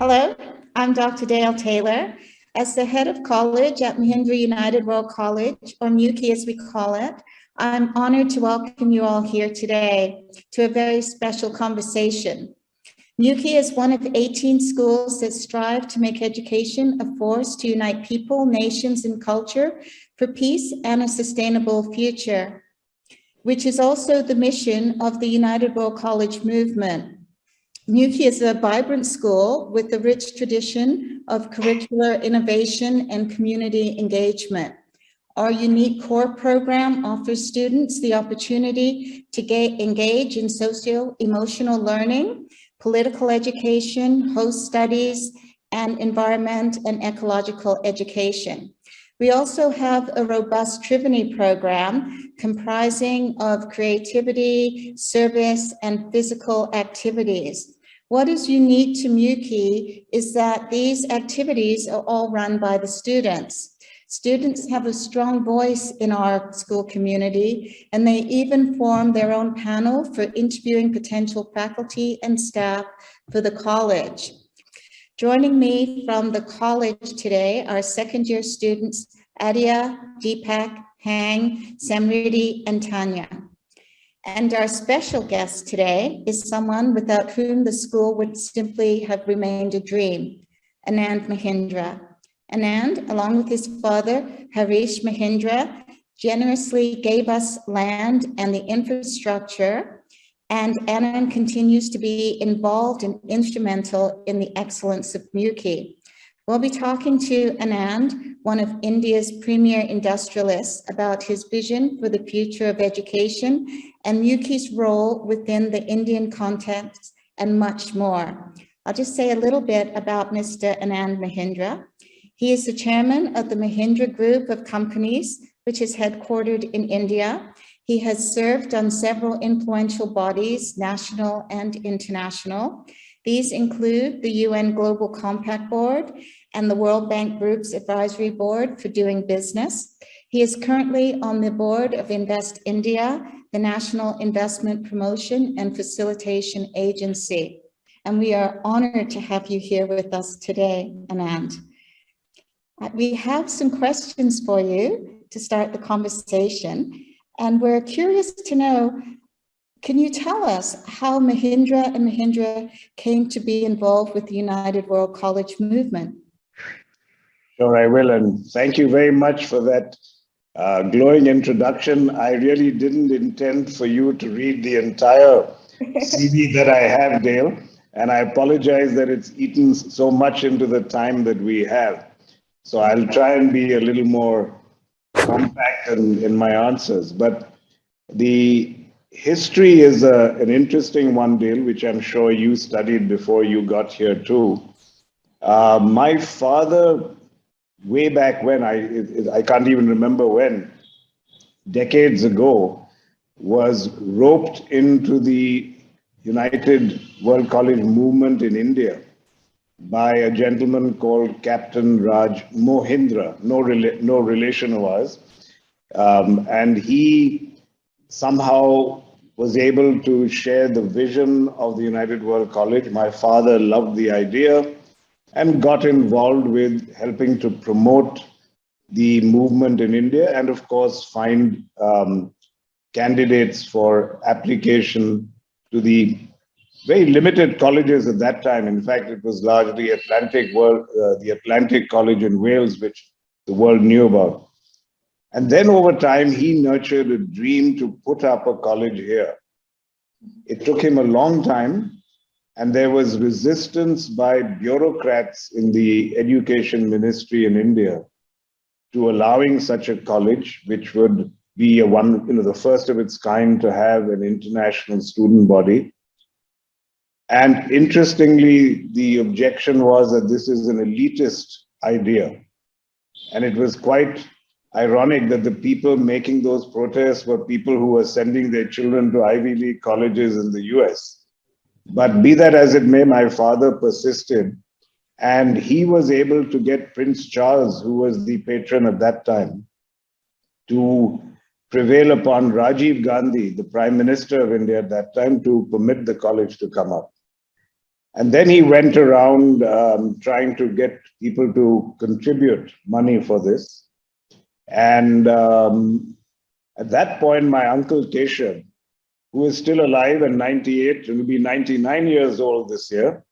Hello, I'm Dr. Dale Taylor. As the head of college at Mahindra United World College, or MUWCI as we call it, I'm honored to welcome you all here today to a very special conversation. MUWCI is one of 18 schools that strive to make education a force to unite people, nations, and culture for peace and a sustainable future, which is also the mission of the United World College movement. MUWCI is a vibrant school with a rich tradition of curricular innovation and community engagement. Our unique core program offers students the opportunity to engage in socio-emotional learning, political education, host studies, and environment and ecological education. We also have a robust Triveni program comprising of creativity, service, and physical activities. What is unique to MUWCI is that these activities are all run by the students. Students have a strong voice in our school community, and they even form their own panel for interviewing potential faculty and staff for the college. Joining me from the college today are second-year students Adia, Deepak, Hang, Samriti, and Tanya. And our special guest today is someone without whom the school would simply have remained a dream, Anand Mahindra. Anand, along with his father, Harish Mahindra, generously gave us land and the infrastructure, and Anand continues to be involved and instrumental in the excellence of MUWCI. We'll be talking to Anand, one of India's premier industrialists, about his vision for the future of education and MUWCI's role within the Indian context and much more. I'll just say a little bit about Mr. Anand Mahindra. He is the chairman of the Mahindra Group of Companies, which is headquartered in India. He has served on several influential bodies, national and international. These include the UN Global Compact Board and the World Bank Group's Advisory Board for Doing Business. He is currently on the board of Invest India, the National Investment Promotion and Facilitation Agency. And we are honored to have you here with us today, Anand. We have some questions for you to start the conversation, and we're curious to know, can you tell us how Mahindra and Mahindra came to be involved with the United World College movement? Sure, I will, and thank you very much for that glowing introduction. I really didn't intend for you to read the entire CV that I have, Dale, and I apologize that it's eaten so much into the time that we have. So I'll try and be a little more compact in my answers. But the history is an interesting one, Dale, which I'm sure you studied before you got here too. My father, way back when, I can't even remember when, decades ago, was roped into the United World College movement in India by a gentleman called Captain Raj Mohindra, no relation of ours. And he somehow was able to share the vision of the United World College. My father loved the idea and got involved with helping to promote the movement in India and, of course, find candidates for application to the very limited colleges at that time. In fact, it was largely the Atlantic College in Wales, which the world knew about. And then over time, he nurtured a dream to put up a college here. It took him a long time, and there was resistance by bureaucrats in the education ministry in India to allowing such a college, which would be the first of its kind to have an international student body. And interestingly, the objection was that this is an elitist idea. And it was quite ironic that the people making those protests were people who were sending their children to Ivy League colleges in the US. But be that as it may, my father persisted, and he was able to get Prince Charles, who was the patron at that time, to prevail upon Rajiv Gandhi, the Prime Minister of India at that time, to permit the college to come up. And then he went around trying to get people to contribute money for this. And at that point, my uncle Keshav, who is still alive and 98, will be 99 years old this year.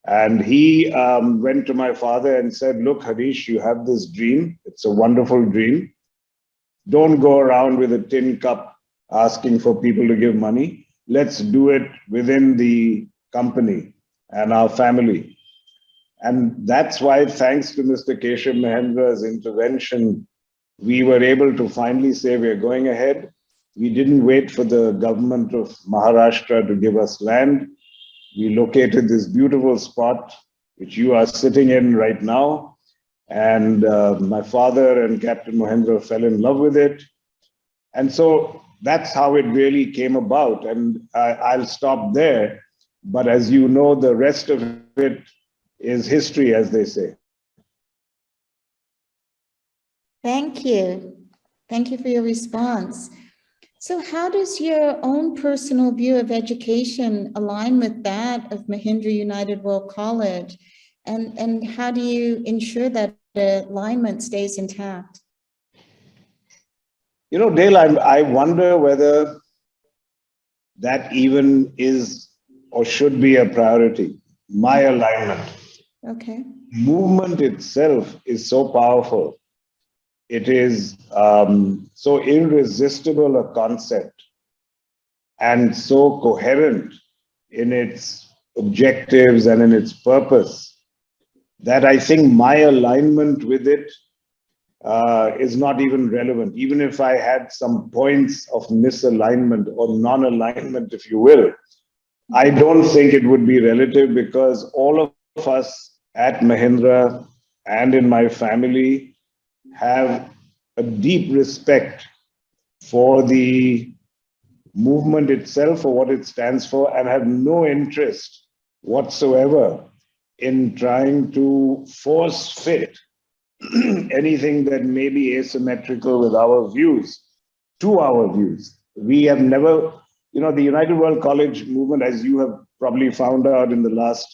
And he went to my father and said, look, Harish, you have this dream. It's a wonderful dream. Don't go around with a tin cup asking for people to give money. Let's do it within the company and our family. And that's why, thanks to Mr. Keshav Mahindra's intervention, we were able to finally say we're going ahead. We didn't wait for the government of Maharashtra to give us land. We located this beautiful spot, which you are sitting in right now. And my father and Captain Mahindra fell in love with it. And so that's how it really came about. And I'll stop there. But as you know, the rest of it is history, as they say. Thank you. Thank you for your response. So how does your own personal view of education align with that of Mahindra United World College? And how do you ensure that the alignment stays intact? You know, Dale, I wonder whether that even is or should be a priority. My alignment. Okay. Movement itself is so powerful. It is so irresistible a concept and so coherent in its objectives and in its purpose that I think my alignment with it is not even relevant. Even if I had some points of misalignment or non-alignment, if you will, I don't think it would be relative, because all of us at Mahindra and in my family have a deep respect for the movement itself, for what it stands for, and have no interest whatsoever in trying to force fit anything that may be asymmetrical with our views to our views. We have never, you know, the United World College movement, as you have probably found out in the last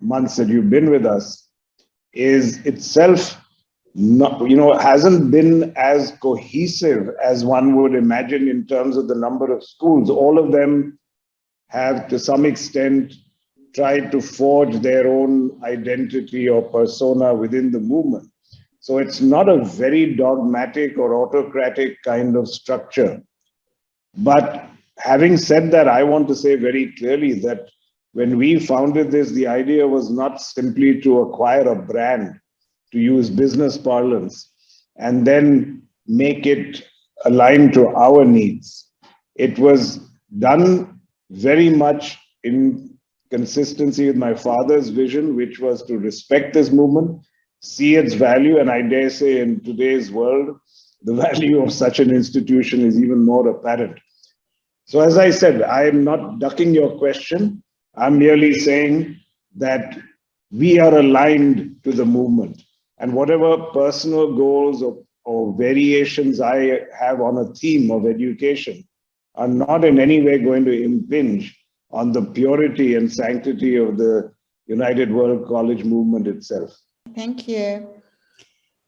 months that you've been with us, is itself not, hasn't been as cohesive as one would imagine in terms of the number of schools. All of them have, to some extent, tried to forge their own identity or persona within the movement. So it's not a very dogmatic or autocratic kind of structure. But having said that, I want to say very clearly that when we founded this, the idea was not simply to acquire a brand, to use business parlance, and then make it aligned to our needs. It was done very much in consistency with my father's vision, which was to respect this movement, see its value, and I dare say in today's world, the value of such an institution is even more apparent. So as I said, I am not ducking your question. I'm merely saying that we are aligned to the movement. And whatever personal goals or variations I have on a theme of education are not in any way going to impinge on the purity and sanctity of the United World College movement itself. Thank you.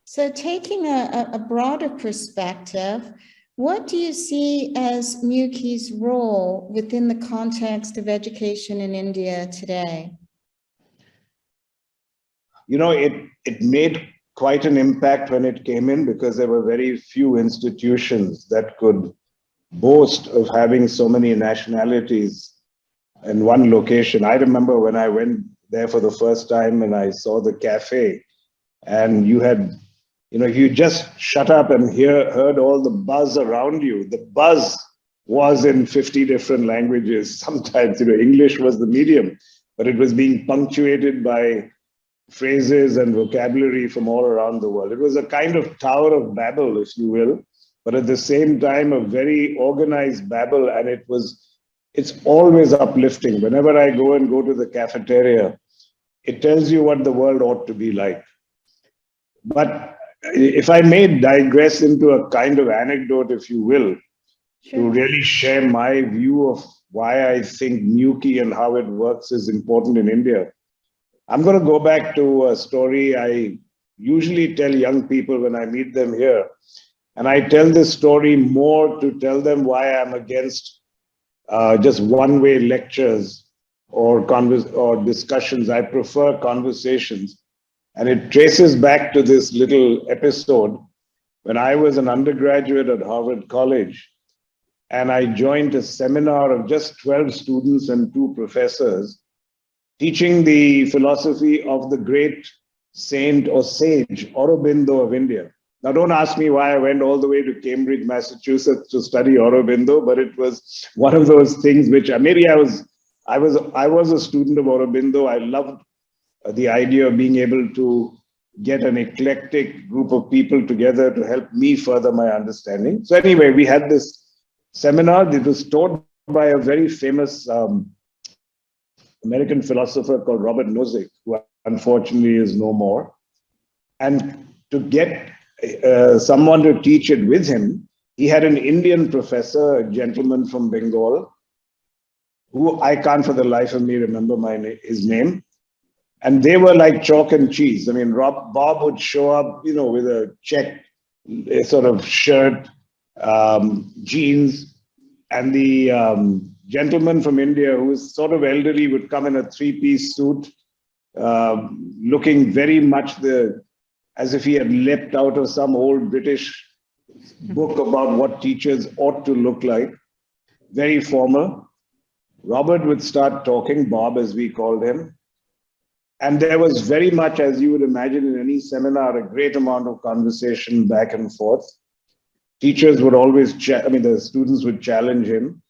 So taking a broader perspective, what do you see as MUWCI's role within the context of education in India today? You know, it made quite an impact when it came in, because there were very few institutions that could boast of having so many nationalities in one location. I remember when I went there for the first time and I saw the cafe, and you had, you just shut up and heard all the buzz around you. The buzz was in 50 different languages. Sometimes, English was the medium, but it was being punctuated by phrases and vocabulary from all around the world. It was a kind of Tower of Babel, if you will, but at the same time, a very organized Babel, and it's always uplifting. Whenever I go to the cafeteria, it tells you what the world ought to be like. But if I may digress into a kind of anecdote, if you will, Sure. to really share my view of why I think MUWCI and how it works is important in India. I'm going to go back to a story I usually tell young people when I meet them here. And I tell this story more to tell them why I'm against just one-way lectures or discussions. I prefer conversations. And it traces back to this little episode when I was an undergraduate at Harvard College, and I joined a seminar of just 12 students and 2 professors teaching the philosophy of the great saint or sage Aurobindo of India. Now, don't ask me why I went all the way to Cambridge, Massachusetts to study Aurobindo, but it was one of those things which maybe I was a student of Aurobindo. I loved the idea of being able to get an eclectic group of people together to help me further my understanding. So anyway, we had this seminar that was taught by a very famous American philosopher called Robert Nozick, who unfortunately is no more. And to get someone to teach it with him, he had an Indian professor, a gentleman from Bengal, who I can't for the life of me remember his name. And they were like chalk and cheese. I mean, Bob would show up, with a checked sort of shirt, jeans, and the gentleman from India, who was sort of elderly, would come in a 3-piece suit, looking very much as if he had leapt out of some old British book about what teachers ought to look like. Very formal. Robert would start talking, Bob as we called him. And there was very much, as you would imagine in any seminar, a great amount of conversation back and forth. Teachers would always, the students would challenge him.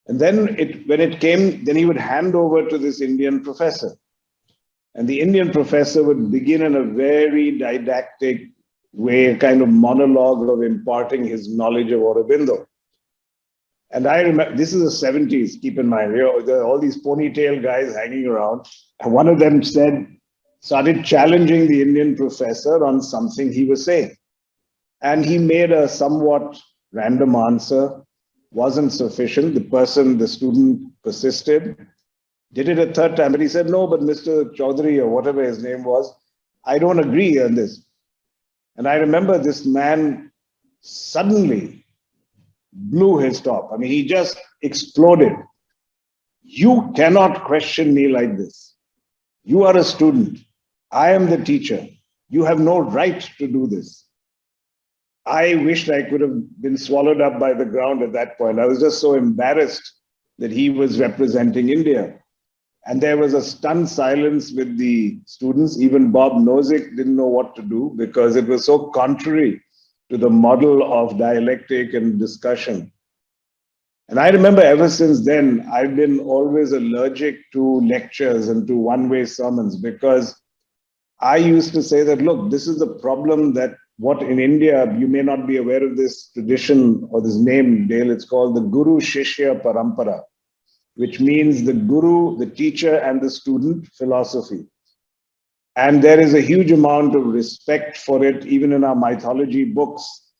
And then when it came, then he would hand over to this Indian professor. And the Indian professor would begin in a very didactic way, a kind of monologue of imparting his knowledge of Aurobindo. And I remember, this is the 70s, keep in mind, there are all these ponytail guys hanging around. And one of them started challenging the Indian professor on something he was saying. And he made a somewhat random answer, wasn't sufficient. The student persisted, did it a 3rd time, but he said, no, but Mr. Chaudhary or whatever his name was, I don't agree on this. And I remember this man suddenly blew his top. I mean, he just exploded. You cannot question me like this. You are a student. I am the teacher. You have no right to do this. I wished I could have been swallowed up by the ground at that point. I was just so embarrassed that he was representing India. And there was a stunned silence with the students. Even Bob Nozick didn't know what to do because it was so contrary to the model of dialectic and discussion. And I remember ever since then, I've been always allergic to lectures and to one-way sermons because I used to say that, look, this is the problem that what in India, you may not be aware of this tradition or this name, Dale, it's called the Guru Shishya Parampara, which means the guru, the teacher, and the student philosophy. And there is a huge amount of respect for it, even in our mythology books.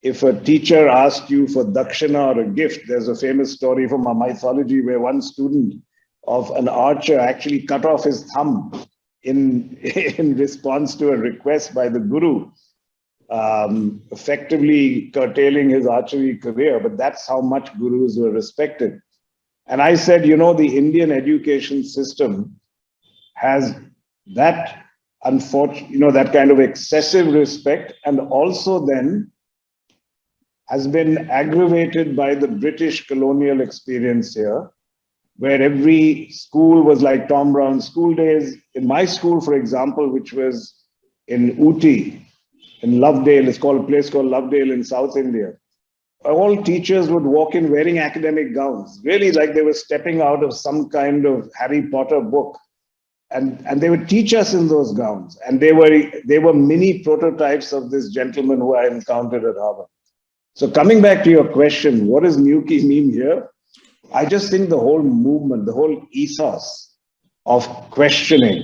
If a teacher asked you for dakshina or a gift, there's a famous story from our mythology where one student of an archer actually cut off his thumb in response to a request by the guru, effectively curtailing his archery career. But that's how much gurus were respected. And I said, the Indian education system has that that kind of excessive respect, and also then has been aggravated by the British colonial experience here, where every school was like Tom Brown's school days. In my school, for example, which was in Ooty, in Lovedale, it's called a place called Lovedale in South India, all teachers would walk in wearing academic gowns, really like they were stepping out of some kind of Harry Potter book. And they would teach us in those gowns. And they were mini prototypes of this gentleman who I encountered at Harvard. So coming back to your question, what does MUWCI mean here? I just think the whole movement, the whole ethos of questioning,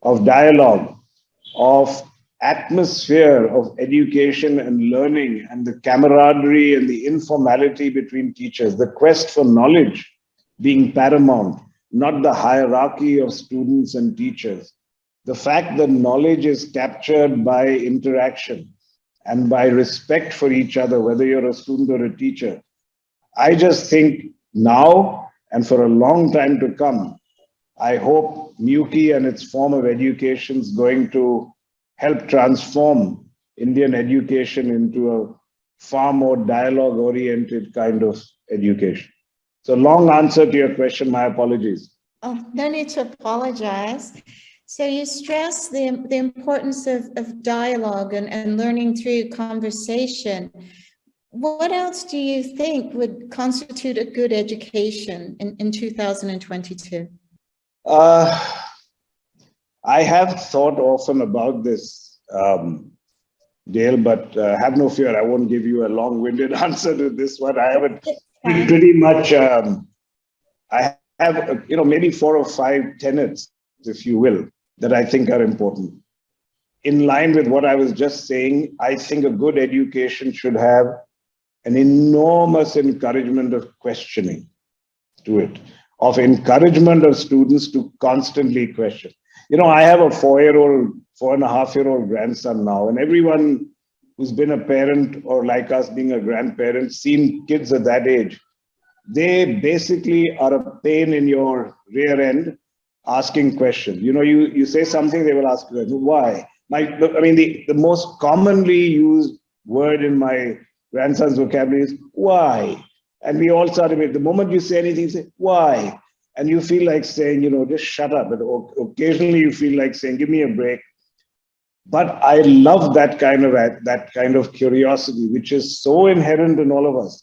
of dialogue, of atmosphere of education and learning and the camaraderie and the informality between teachers, the quest for knowledge being paramount, not the hierarchy of students and teachers. The fact that knowledge is captured by interaction and by respect for each other, whether you're a student or a teacher. I just think now and for a long time to come, I hope MUWCI and its form of education is going to help transform Indian education into a far more dialogue-oriented kind of education. So long answer to your question, my apologies. Oh, no need to apologize. So you stress the importance of dialogue and learning through conversation. What else do you think would constitute a good education in 2022? I have thought often about this, Dale, but have no fear, I won't give you a long-winded answer to this one. I have it pretty much, I have, maybe 4 or 5 tenets, if you will, that I think are important. In line with what I was just saying, I think a good education should have an enormous encouragement of questioning to it, of encouragement of students to constantly question. I have a 4.5-year-old grandson now, and everyone who's been a parent or like us being a grandparent, seen kids at that age, they basically are a pain in your rear end asking questions. You say something, they will ask you, why? The most commonly used word in my grandson's vocabulary is why? And we all started with, the moment you say anything, you say, why? And you feel like saying, just shut up. But occasionally you feel like saying, give me a break. But I love that kind of curiosity, which is so inherent in all of us.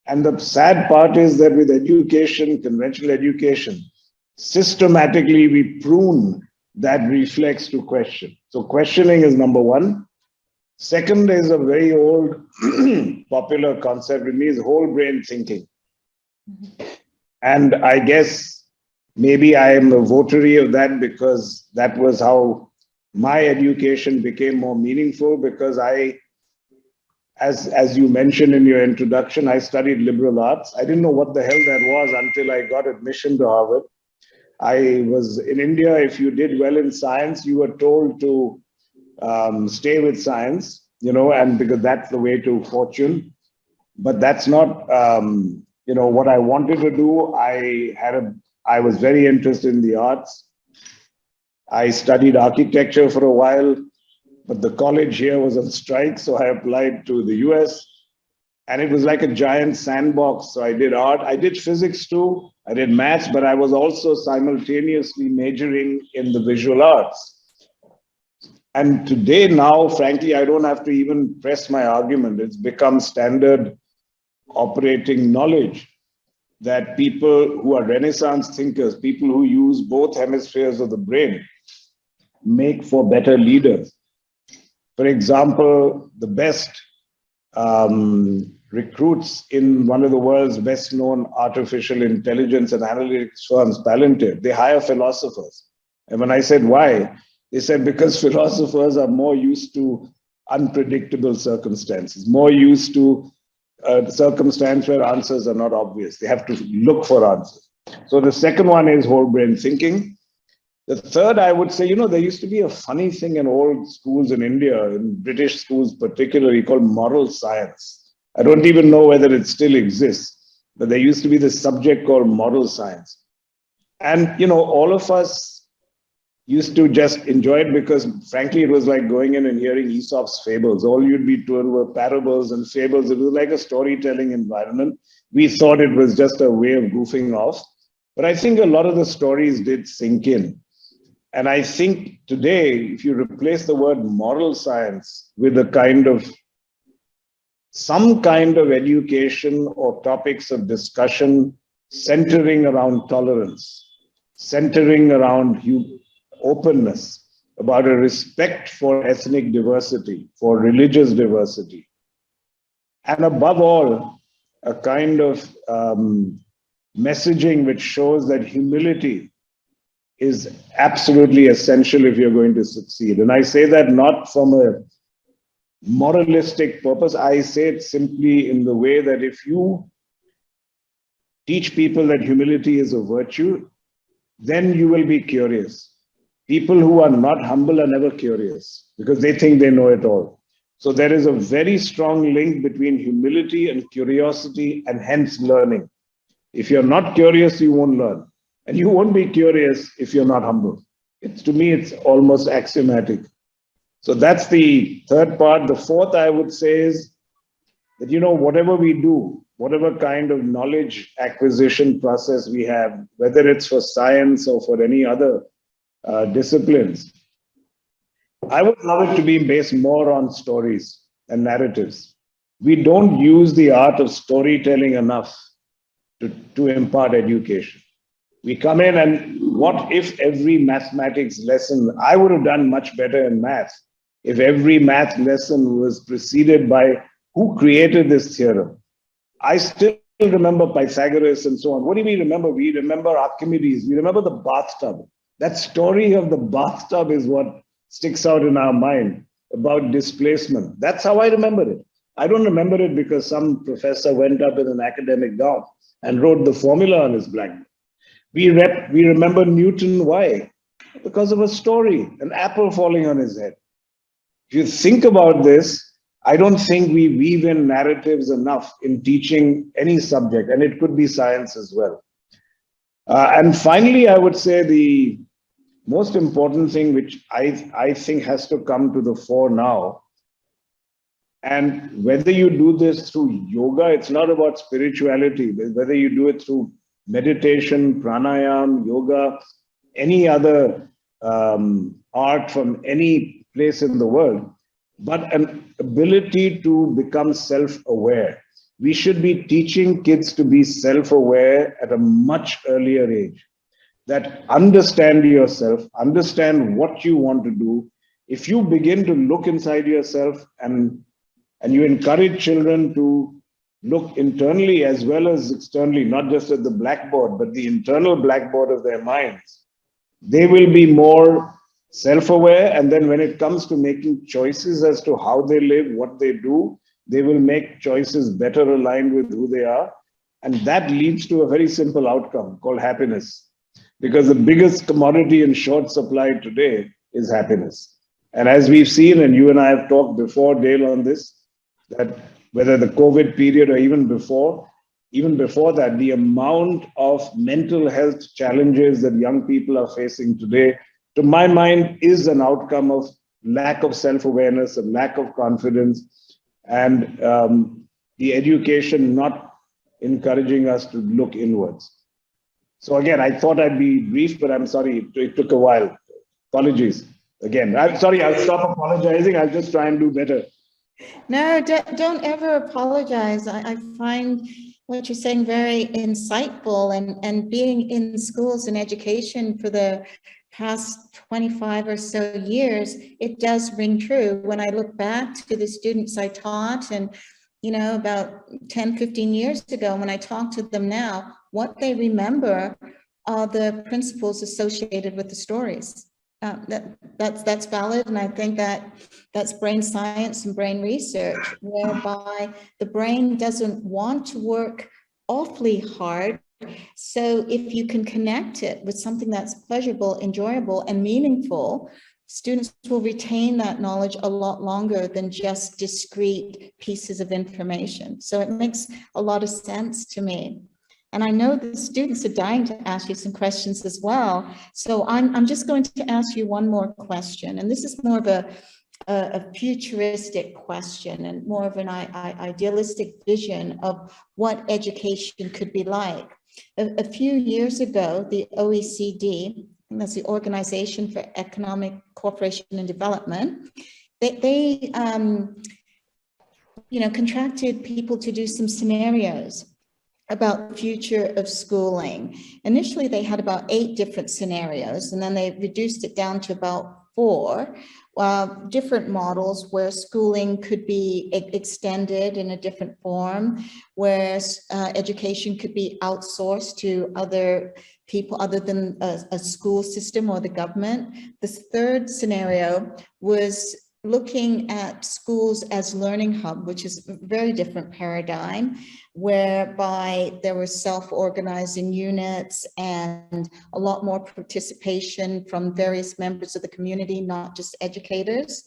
And the sad part is that with education, conventional education, systematically we prune that reflex to question. So questioning is number one. Second is a very old popular concept with me is whole brain thinking. And I guess maybe I am a votary of that because that was how my education became more meaningful, because as you mentioned in your introduction, I studied liberal arts. I didn't know what the hell that was until I got admission to Harvard. I was in India. If you did well in science, you were told to stay with science, and because that's the way to fortune. But that's not, what I wanted to do. I was very interested in the arts. I studied architecture for a while, but the college here was on strike, so I applied to the US, and it was like a giant sandbox. So I did art, I did physics too, I did maths, but I was also simultaneously majoring in the visual arts. And today now, frankly, I don't have to even press my argument. It's become standard operating knowledge that people who are Renaissance thinkers, people who use both hemispheres of the brain, make for better leaders. For example, the best recruits in one of the world's best known artificial intelligence and analytics firms, Palantir, they hire philosophers. And when I said why, they said because philosophers are more used to unpredictable circumstances, more used to a circumstance where answers are not obvious. They have to look for answers. So the second one is whole brain thinking. The third, I would say, there used to be a funny thing in old schools in India, in British schools particularly, called moral science. I don't even know whether it still exists, but there used to be this subject called moral science. And, all of us used to just enjoy it because, frankly, it was like going in and hearing Aesop's fables. All you'd be told were parables and fables. It was like a storytelling environment. We thought it was just a way of goofing off. But I think a lot of the stories did sink in. And I think today, if you replace the word moral science with some kind of education or topics of discussion centering around tolerance, centering around openness, about a respect for ethnic diversity, for religious diversity, and above all, a kind of messaging which shows that humility is absolutely essential if you're going to succeed. And I say that not from a moralistic purpose. I say it simply in the way that if you teach people that humility is a virtue, then you will be curious. People who are not humble are never curious because they think they know it all. So there is a very strong link between humility and curiosity and hence learning. If you're not curious, you won't learn. And you won't be curious if you're not humble. To me, it's almost axiomatic. So that's the third part. The fourth, I would say, is that, whatever we do, whatever kind of knowledge acquisition process we have, whether it's for science or for any other disciplines, I would love it to be based more on stories and narratives. We don't use the art of storytelling enough to impart education. We come in and what if every mathematics lesson, I would have done much better in math if every math lesson was preceded by who created this theorem. I still remember Pythagoras and so on. What do we remember? We remember Archimedes. We remember the bathtub. That story of the bathtub is what sticks out in our mind about displacement. That's how I remember it. I don't remember it because some professor went up in an academic gown and wrote the formula on his blackboard. We remember Newton. Why? Because of a story, an apple falling on his head. If you think about this, I don't think we weave in narratives enough in teaching any subject, and it could be science as well. And finally, I would say the most important thing, which I think has to come to the fore now, and whether you do this through yoga, it's not about spirituality, whether you do it through meditation, pranayam, yoga, any other art from any place in the world, but an ability to become self-aware. We should be teaching kids to be self-aware at a much earlier age. That understand yourself, understand what you want to do. If you begin to look inside yourself and you encourage children to look internally as well as externally, not just at the blackboard, but the internal blackboard of their minds, they will be more self-aware. And then when it comes to making choices as to how they live, what they do, they will make choices better aligned with who they are. And that leads to a very simple outcome called happiness. Because the biggest commodity in short supply today is happiness. And as we've seen, and you and I have talked before, Dale, on this, that whether the COVID period or even before that, the amount of mental health challenges that young people are facing today, to my mind, is an outcome of lack of self-awareness, a lack of confidence, and the education not encouraging us to look inwards. So again, I thought I'd be brief, but I'm sorry, it took a while. Apologies. Again, I'm sorry, I'll stop apologizing. I'll just try and do better. No, don't ever apologize. I find what you're saying very insightful, and being in schools and education for the past 25 or so years, it does ring true. When I look back to the students I taught and, about 10, 15 years ago, when I talk to them now, what they remember are the principles associated with the stories. That's valid, and I think that's brain science and brain research, whereby the brain doesn't want to work awfully hard. So if you can connect it with something that's pleasurable, enjoyable, and meaningful, students will retain that knowledge a lot longer than just discrete pieces of information. So it makes a lot of sense to me. And I know the students are dying to ask you some questions as well. So I'm just going to ask you one more question. And this is more of a futuristic question and more of an idealistic vision of what education could be like. A few years ago, the OECD, and that's the Organization for Economic Cooperation and Development, they contracted people to do some scenarios about the future of schooling. Initially, they had about 8 different scenarios, and then they reduced it down to about 4 different models where schooling could be extended in a different form, where education could be outsourced to other people other than a school system or the government. This third scenario was looking at schools as learning hub, which is a very different paradigm, whereby there were self-organizing units and a lot more participation from various members of the community, not just educators.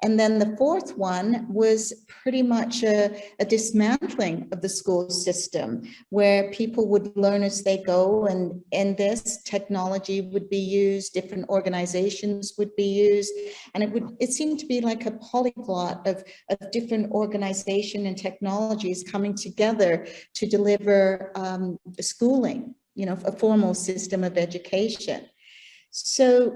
And then the fourth one was pretty much a dismantling of the school system, where people would learn as they go, and in this technology would be used, different organizations would be used, and it seemed to be like a polyglot of different organization and technologies coming together to deliver schooling, a formal system of education. So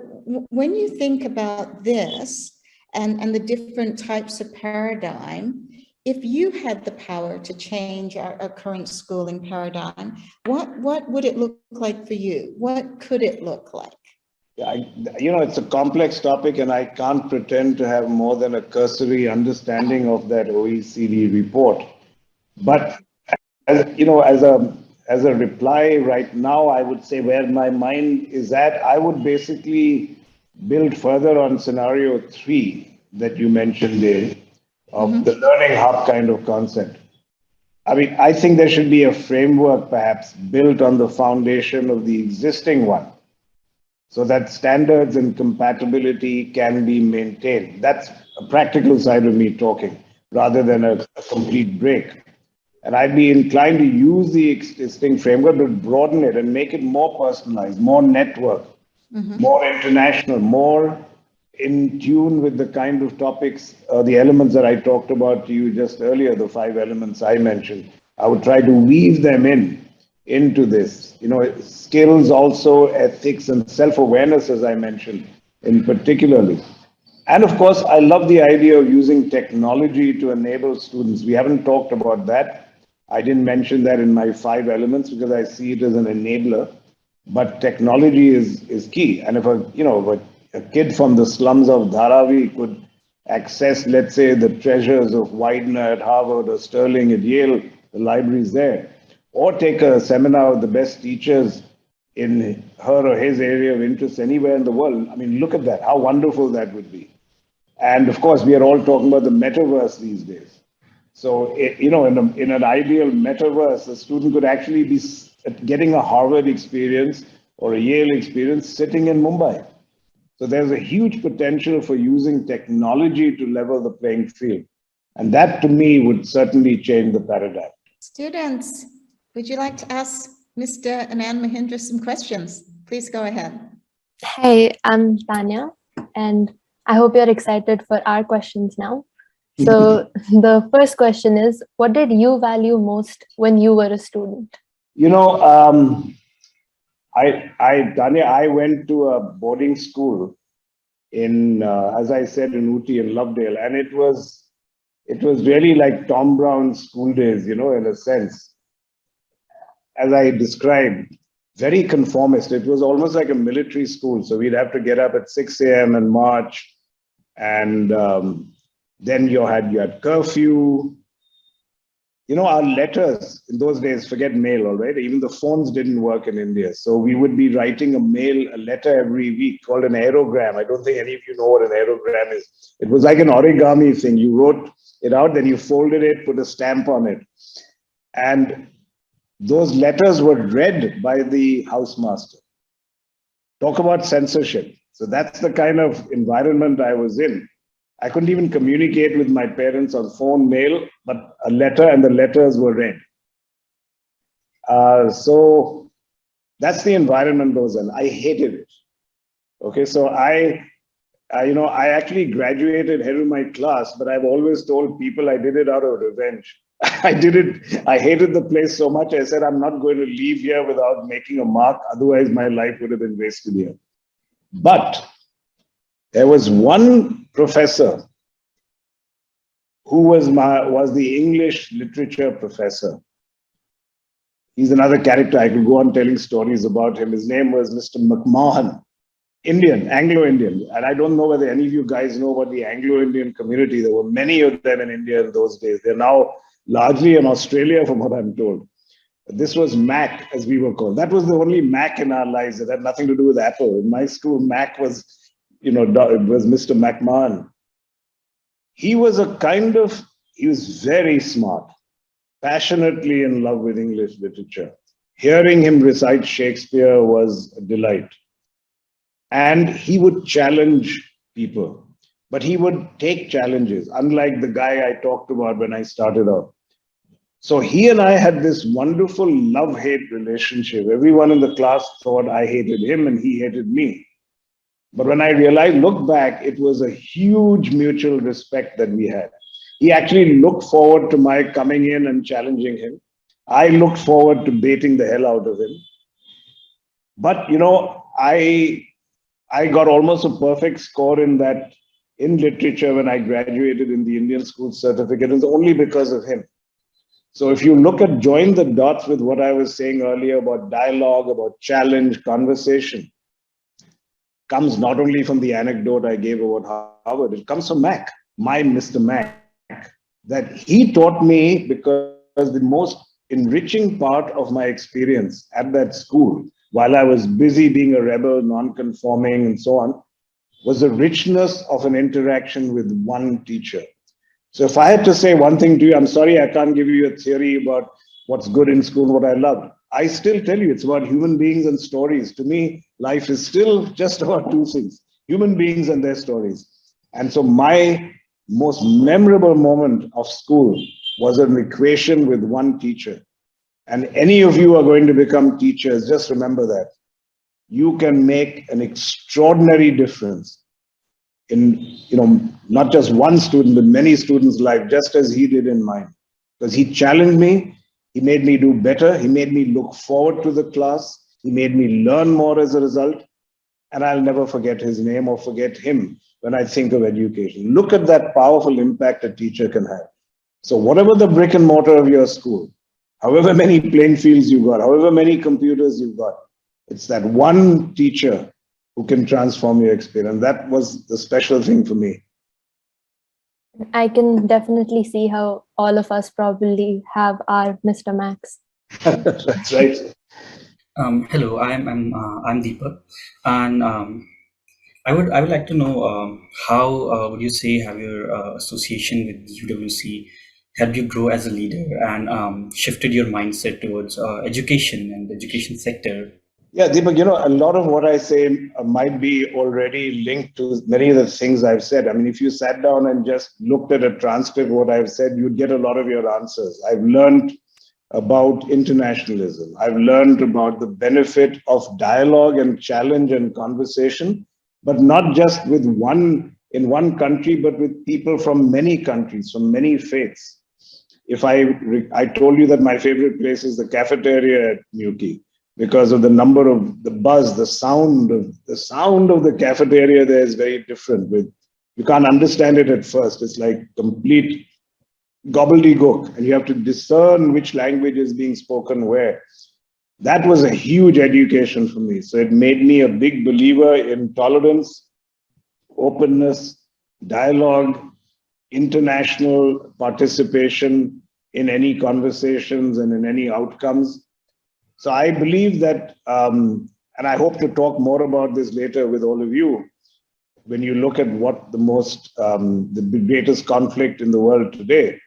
when you think about this, and the different types of paradigm, if you had the power to change our current schooling paradigm, what would it look like for you? What could it look like? Yeah, it's a complex topic, and I can't pretend to have more than a cursory understanding of that OECD report. But as a reply right now, I would say where my mind is at, I would basically build further on scenario 3 that you mentioned, Dave, of the learning hub kind of concept. I mean, I think there should be a framework perhaps built on the foundation of the existing one, so that standards and compatibility can be maintained. That's a practical side of me talking, rather than a complete break. And I'd be inclined to use the existing framework, but broaden it and make it more personalized, more networked, more international, more in tune with the kind of topics, the elements that I talked about to you just earlier, the 5 elements I mentioned. I would try to weave them into this. Skills also, ethics and self-awareness, as I mentioned, in particularly. And of course, I love the idea of using technology to enable students. We haven't talked about that. I didn't mention that in my 5 elements because I see it as an enabler. But technology is key. And if a kid from the slums of Dharavi could access, let's say, the treasures of Widener at Harvard or Sterling at Yale, the libraries there, or take a seminar with the best teachers in her or his area of interest anywhere in the world, I mean, look at that, how wonderful that would be. And of course, we are all talking about the metaverse these days. So, in an ideal metaverse, a student could actually be getting a Harvard experience or a Yale experience sitting in Mumbai. So there's a huge potential for using technology to level the playing field. And that, to me, would certainly change the paradigm. Students, would you like to ask Mr. Anand Mahindra some questions? Please go ahead. Hey, I'm Tanya, and I hope you're excited for our questions now. So the first question is, what did you value most when you were a student? Tanya, I went to a boarding school in, as I said, in Ooty in Lovedale, and it was really like Tom Brown's school days, in a sense. As I described, very conformist. It was almost like a military school. So we'd have to get up at 6 a.m. and march, and then you had curfew. Our letters in those days, forget mail, all right? Even the phones didn't work in India. So we would be writing a letter every week called an aerogram. I don't think any of you know what an aerogram is. It was like an origami thing. You wrote it out, then you folded it, put a stamp on it. And those letters were read by the housemaster. Talk about censorship. So that's the kind of environment I was in. I couldn't even communicate with my parents on phone, mail, but a letter, and the letters were read. So that's the environment I was in. I hated it. Okay, so I actually graduated head of my class, but I've always told people I did it out of revenge. I hated the place so much. I said, I'm not going to leave here without making a mark. Otherwise, my life would have been wasted here. But there was one professor who was the English literature professor. He's another character. I could go on telling stories about him. His name was Mr. McMahon, Indian, Anglo-Indian. And I don't know whether any of you guys know about the Anglo-Indian community. There were many of them in India in those days. They're now largely in Australia, from what I'm told. This was Mac, as we were called. That was the only Mac in our lives. It had nothing to do with Apple. In my school, Mac was, it was Mr. McMahon. He was he was very smart, passionately in love with English literature. Hearing him recite Shakespeare was a delight. And he would challenge people, but he would take challenges, unlike the guy I talked about when I started out. So he and I had this wonderful love-hate relationship. Everyone in the class thought I hated him and he hated me. But when I look back, it was a huge mutual respect that we had. He actually looked forward to my coming in and challenging him. I looked forward to baiting the hell out of him. But, I got almost a perfect score in literature when I graduated in the Indian School Certificate. It was only because of him. So if you join the dots with what I was saying earlier about dialogue, about challenge, conversation, comes not only from the anecdote I gave about Harvard, it comes from Mac, my Mr. Mac, that he taught me, because the most enriching part of my experience at that school, while I was busy being a rebel, non-conforming and so on, was the richness of an interaction with one teacher. So if I had to say one thing to you, I'm sorry I can't give you a theory about what's good in school, what I loved. I still tell you, it's about human beings and stories. To me, life is still just about two things, human beings and their stories. And so my most memorable moment of school was an equation with one teacher. And any of you are going to become teachers, just remember that. You can make an extraordinary difference in, not just one student, but many students' life, just as he did in mine. Because he challenged me, he made me do better, he made me look forward to the class, he made me learn more as a result, and I'll never forget his name or forget him when I think of education. Look at that powerful impact a teacher can have. So whatever the brick and mortar of your school, however many playing fields you've got, however many computers you've got, it's that one teacher who can transform your experience. That was the special thing for me. I can definitely see how all of us probably have our Mr. Max. That's right. Hello, I'm Deepak, and I would like to know how would you say have your association with UWC helped you grow as a leader and shifted your mindset towards education and the education sector? Yeah, Deepak, a lot of what I say might be already linked to many of the things I've said. I mean, if you sat down and just looked at a transcript of what I've said, you'd get a lot of your answers. I've learned about internationalism. I've learned about the benefit of dialogue and challenge and conversation, but not just with in one country, but with people from many countries, from many faiths. If I told you that my favorite place is the cafeteria at MUWCI, because of the number of the buzz, the sound of the cafeteria there is very different. You can't understand it at first. It's like complete gobbledygook, and you have to discern which language is being spoken where. That was a huge education for me. So it made me a big believer in tolerance, openness, dialogue, international participation in any conversations and in any outcomes. So I believe that, and I hope to talk more about this later with all of you, when you look at what the greatest conflict in the world today,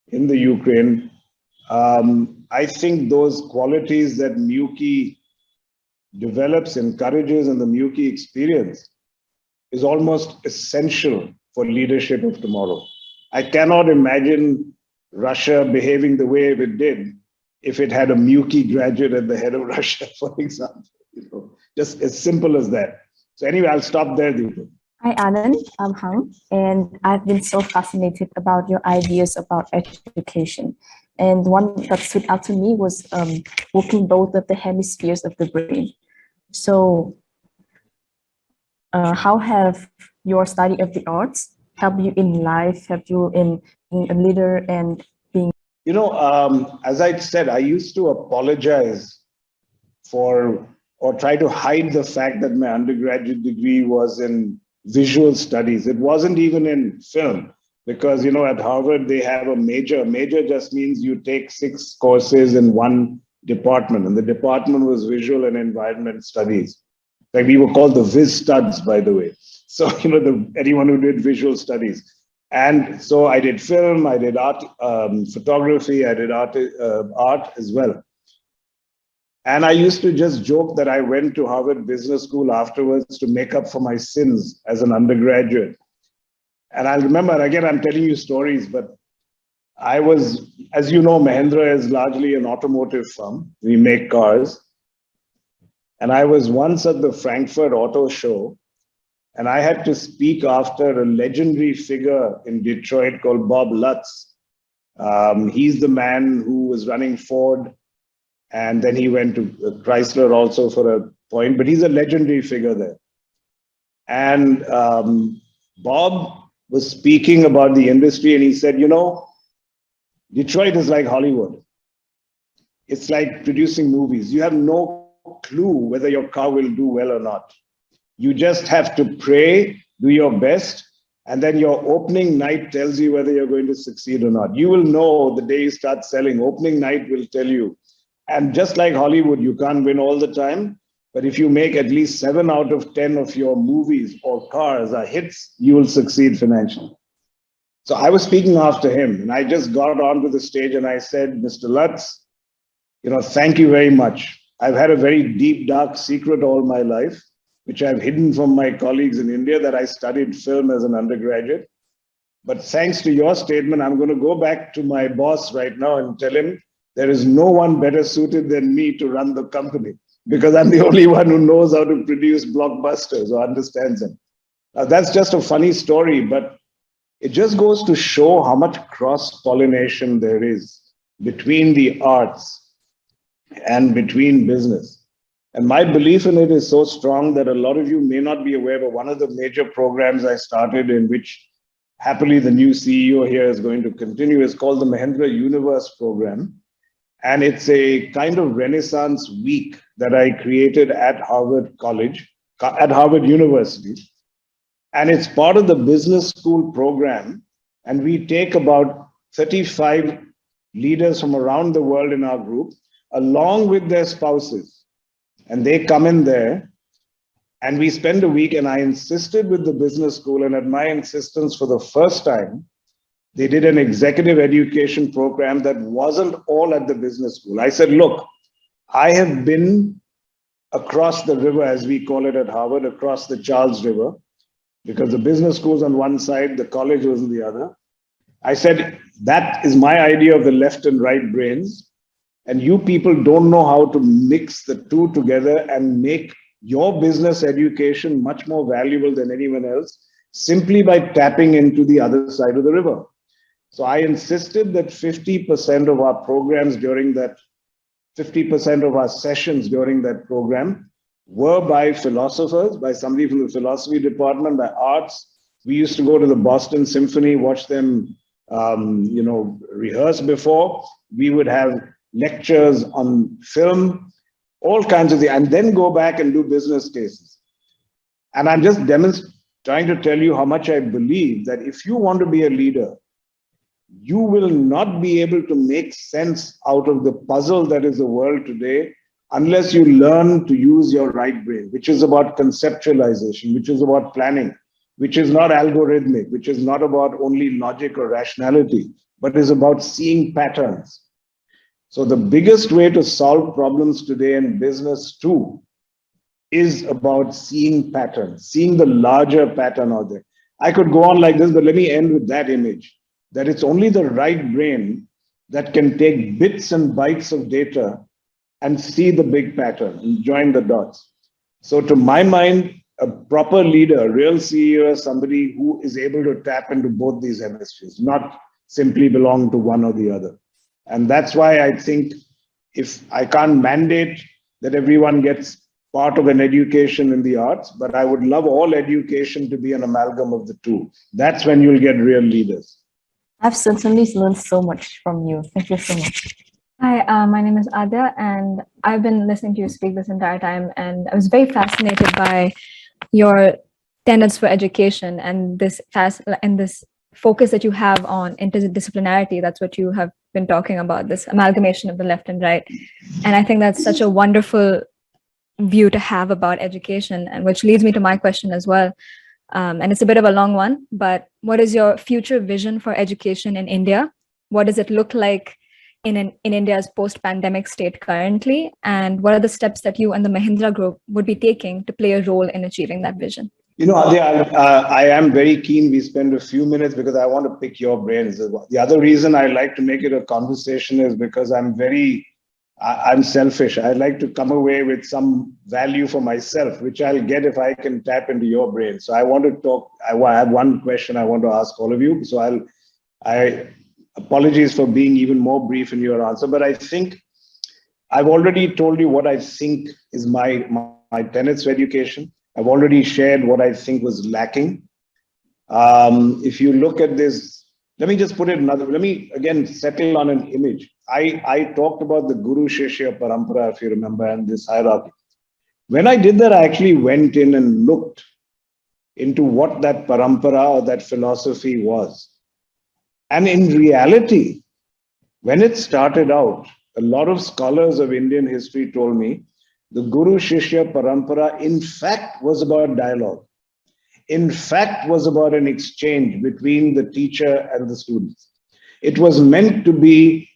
in the Ukraine, I think those qualities that MUWCI develops, encourages, and the MUWCI experience is almost essential for leadership of tomorrow. I cannot imagine Russia behaving the way it did if it had a MUWCI graduate at the head of Russia, for example. Just as simple as that. So anyway, I'll stop there, Deepak. Hi, Anand. I'm Hang, and I've been so fascinated about your ideas about education. And one that stood out to me was working both of the hemispheres of the brain. So how have your study of the arts helped you in life, helped you in being a leader and being? As I said, I used to apologize or try to hide the fact that my undergraduate degree was in visual studies. It wasn't even in film, because, at Harvard, they have a major. Major just means you take 6 courses in one department, and the department was Visual and Environment Studies. Like, we were called the Viz Studs, by the way. So, anyone who did visual studies. And so I did film, I did art, photography, I did art as well. And I used to just joke that I went to Harvard Business School afterwards to make up for my sins as an undergraduate. And I remember, again, I'm telling you stories, but I was, as you know, Mahindra is largely an automotive firm. We make cars. And I was once at the Frankfurt Auto Show, and I had to speak after a legendary figure in Detroit called Bob Lutz. He's the man who was running Ford, and then he went to Chrysler also for a point, but he's a legendary figure there. And Bob was speaking about the industry, and he said, Detroit is like Hollywood. It's like producing movies. You have no clue whether your car will do well or not. You just have to pray, do your best, and then your opening night tells you whether you're going to succeed or not. You will know the day you start selling. Opening night will tell you. And just like Hollywood, you can't win all the time, but if you make at least 7 out of 10 of your movies or cars are hits, you will succeed financially. So I was speaking after him, and I just got onto the stage and I said, Mr. Lutz, thank you very much. I've had a very deep, dark secret all my life, which I've hidden from my colleagues in India, that I studied film as an undergraduate. But thanks to your statement, I'm going to go back to my boss right now and tell him there is no one better suited than me to run the company, because I'm the only one who knows how to produce blockbusters or understands them. Now, that's just a funny story, but it just goes to show how much cross-pollination there is between the arts and between business. And my belief in it is so strong that a lot of you may not be aware, but one of the major programs I started, in which happily the new CEO here is going to continue, is called the Mahindra Universe program. And it's a kind of Renaissance week that I created at Harvard University. And it's part of the business school program. And we take about 35 leaders from around the world in our group, along with their spouses. And they come in there, and we spend a week, and I insisted with the business school, and at my insistence for the first time, they did an executive education program that wasn't all at the business school. I said, look, I have been across the river, as we call it at Harvard, across the Charles River, because the business school's on one side, the college was on the other. I said, that is my idea of the left and right brains. And you people don't know how to mix the two together and make your business education much more valuable than anyone else, simply by tapping into the other side of the river. So I insisted that 50% of our programs during that, 50% of our sessions during that program were by philosophers, by somebody from the philosophy department, by arts. We used to go to the Boston Symphony, watch them, rehearse before. We would have lectures on film, all kinds of things, and then go back and do business cases. And I'm just trying to tell you how much I believe that if you want to be a leader, you will not be able to make sense out of the puzzle that is the world today unless you learn to use your right brain, which is about conceptualization, which is about planning, which is not algorithmic, which is not about only logic or rationality, but is about seeing patterns. So the biggest way to solve problems today in business too is about seeing patterns, seeing the larger pattern out there. I could go on like this, but let me end with that image, that it's only the right brain that can take bits and bytes of data and see the big pattern and join the dots. So to my mind, a proper leader, a real CEO, is somebody who is able to tap into both these hemispheres, not simply belong to one or the other. And that's why I think if I can't mandate that everyone gets part of an education in the arts, but I would love all education to be an amalgam of the two. That's when you'll get real leaders. I've certainly learned so much from you. Thank you so much. Hi, my name is Adya, and I've been listening to you speak this entire time, and I was very fascinated by your tenets for education and this focus that you have on interdisciplinarity. That's what you have been talking about, this amalgamation of the left and right. And I think that's such a wonderful view to have about education, and which leads me to my question as well. And it's a bit of a long one, but what is your future vision for education in India? What does it look like in India's post-pandemic state currently? And what are the steps that you and the Mahindra Group would be taking to play a role in achieving that vision? You know, Adya, I am very keen we spend a few minutes because I want to pick your brains. The other reason I like to make it a conversation is because I'm selfish. I like to come away with some value for myself, which I'll get if I can tap into your brain. So I want to talk. I have one question I want to ask all of you. So I apologies for being even more brief in your answer, but I think I've already told you what I think is my tenets of education. I've already shared what I think was lacking. If you look at this, let me just put it another, let me again settle on an image. I talked about the Guru Shishya Parampara, if you remember, and this hierarchy. When I did that, I actually went in and looked into what that parampara or that philosophy was. And in reality, when it started out, a lot of scholars of Indian history told me the Guru Shishya Parampara, in fact, was about dialogue. In fact, was about an exchange between the teacher and the students. It was meant to be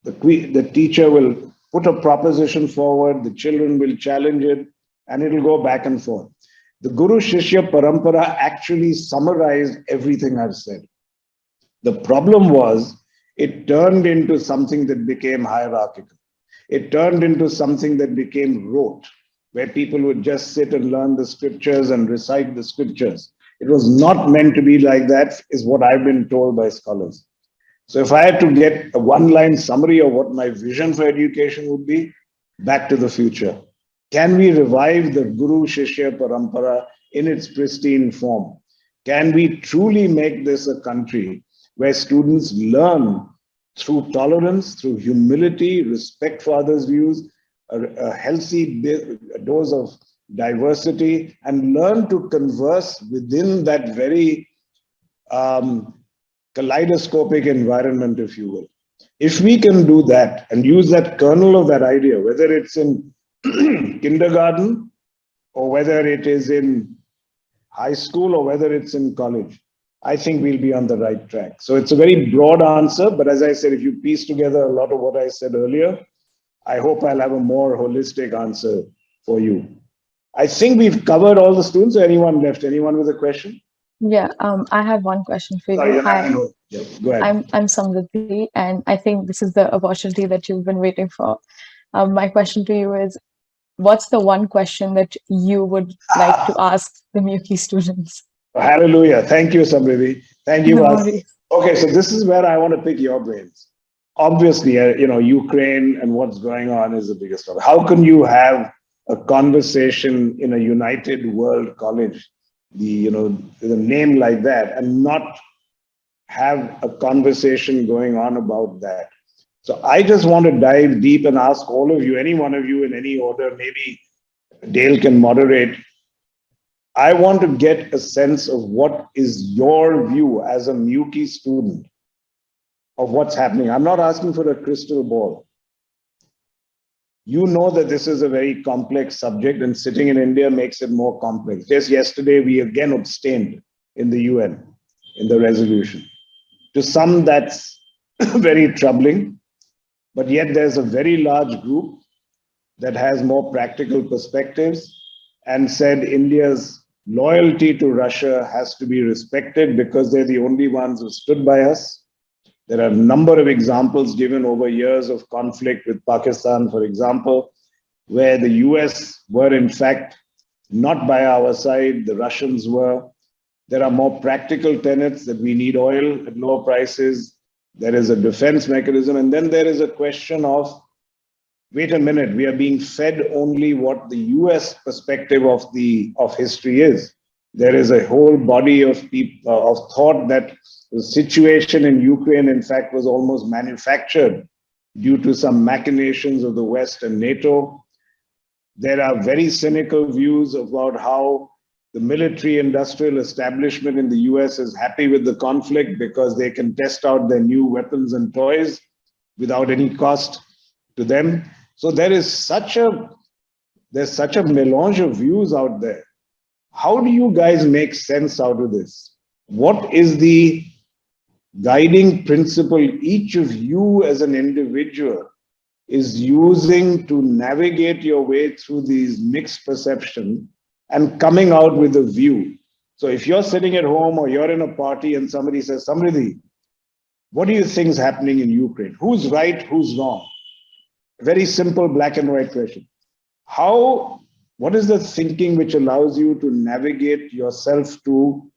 the teacher will put a proposition forward, the children will challenge it, and it'll go back and forth. The Guru Shishya Parampara actually summarized everything I've said. The problem was it turned into something that became hierarchical. It turned into something that became rote, where people would just sit and learn the scriptures and recite the scriptures. It was not meant to be like that, is what I've been told by scholars. So if I had to get a one-line summary of what my vision for education would be, back to the future. Can we revive the Guru Shishya Parampara in its pristine form? Can we truly make this a country where students learn through tolerance, through humility, respect for others' views, a healthy dose of diversity, and learn to converse within that very kaleidoscopic environment, if you will. If we can do that and use that kernel of that idea, whether it's in kindergarten or whether it is in high school or whether it's in college, I think we'll be on the right track. So it's a very broad answer, but as I said, if you piece together a lot of what I said earlier, I hope I'll have a more holistic answer for you. I think we've covered all the students. Anyone left? Anyone with a question? Yeah, I have one question for you. Sorry, Hi, yeah, go ahead. I'm Samriddhi, and I think this is the opportunity that you've been waiting for. My question to you is, what's the one question that you would like to ask the MUWCI students? Hallelujah. Thank you, Samriddhi. Thank you. No worries. Okay, so this is where I want to pick your brains. Obviously, Ukraine and what's going on is the biggest problem. How can you have a conversation in a united world college, the name like that, and not have a conversation going on about that? So I just want to dive deep and ask all of you, any one of you in any order, maybe Dale can moderate. I want to get a sense of what is your view as a MUWCI student of what's happening. I'm not asking for a crystal ball. You know that this is a very complex subject, and sitting in India makes it more complex. Just yesterday, we again abstained in the UN, in the resolution. To some, that's very troubling, but yet there's a very large group that has more practical perspectives and said India's loyalty to Russia has to be respected because they're the only ones who stood by us. There are a number of examples given over years of conflict with Pakistan, for example, where the US were in fact not by our side, the Russians were. There are more practical tenets that we need oil at lower prices. There is a defense mechanism. And then there is a question of, wait a minute, we are being fed only what the US perspective of history is. There is a whole body of thought that the situation in Ukraine, in fact, was almost manufactured due to some machinations of the West and NATO. There are very cynical views about how the military-industrial establishment in the US is happy with the conflict because they can test out their new weapons and toys. without any cost to them. So there's such a melange of views out there. How do you guys make sense out of this? What is the guiding principle each of you as an individual is using to navigate your way through these mixed perception and coming out with a view? So if you're sitting at home or you're in a party and somebody says, Samriddhi, what do you think is happening in Ukraine? Who's right, who's wrong? Very simple black and white question. What is the thinking which allows you to navigate yourself to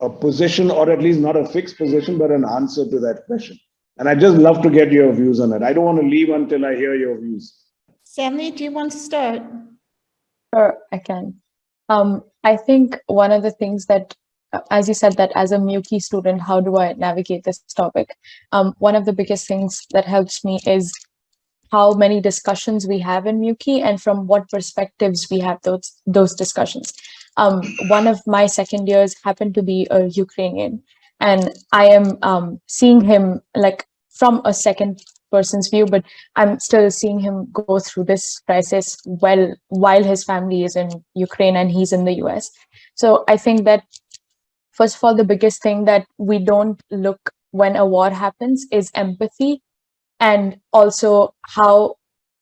a position, or at least not a fixed position, but an answer to that question? And I'd just love to get your views on it. I don't want to leave until I hear your views. Sammy, do you want to start? Sure, I can. I think one of the things that, as you said, that as a MUWCI student, how do I navigate this topic? One of the biggest things that helps me is how many discussions we have in MUWCI and from what perspectives we have those discussions. One of my second years happened to be a Ukrainian, and I am seeing him like from a second person's view, but I'm still seeing him go through this crisis while his family is in Ukraine and he's in the US. So I think that, first of all, the biggest thing that we don't look when a war happens is empathy, and also how